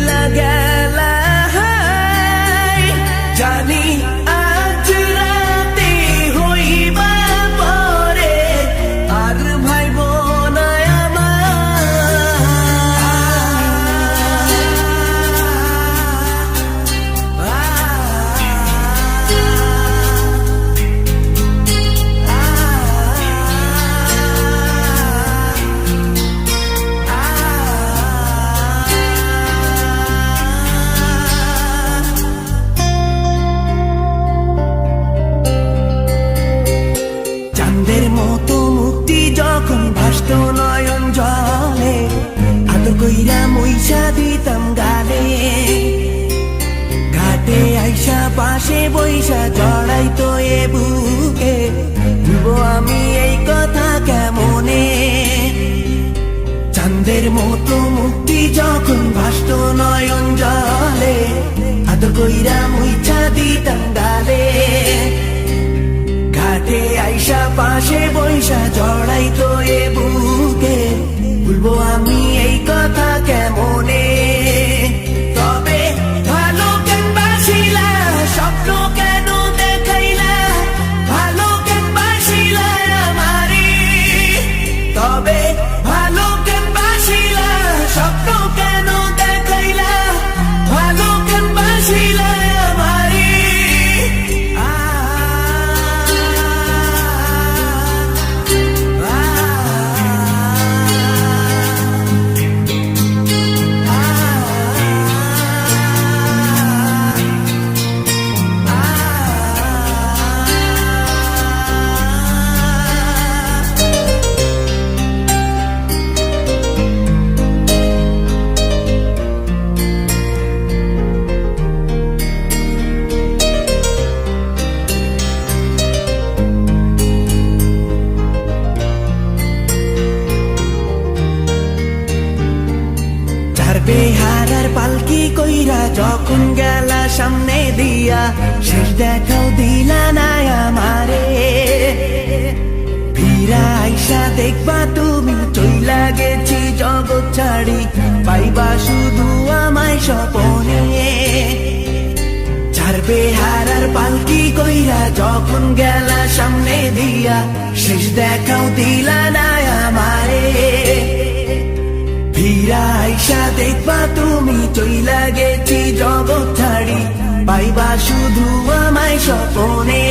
চইলা গেলা জানি আজ রাতে হইবা পরে আর ভাইব না চাঁদের মতো মুক্তি যখন ভাসত নয়ন জলে আদর কইরা মইসা দিতাম গালে ঘাটে আইসা পাশে বইসা জড়াইতো এ বুকে ভুলবো আমি এই কথা কেমনে চাঁদের মতো মুক্তি যখন ভাসত নয়ন জলে আদর কইরা মইসা দিতাম গালে ঘাটে আইসা পাশে বইসা জড়াইতো এ বুকে ভুলবো আমি এই কথা কেমনে তবে ভালো কেন বাসিলা স্বপ্ন কেন দেখাইলা ভালো কেন বাসিলা আমারে তবে ভালো কেন বাসিলা স্বপ্ন কেন দেখাইলা ভালো কেন বাসিলা আমারে বেহারার পালকি কইরা যখন গেলা সামনে দিয়া শেষ দেখাও দিলা না আমারে ফিরা আইসা দেখবা তুমি চইলা গেছি জগৎ ছাড়ি পাইবা শুধু আমায় স্বপনে চার বেহারার পালকি কইরা যখন গেলা সামনে দিয়া শেষ দেখাও দিলা না আমারে ফিরা আইসা দেখবা তুমি চইলা গেছি জগৎ ছাড়ি পাইবা শুধু আমায় স্বপনে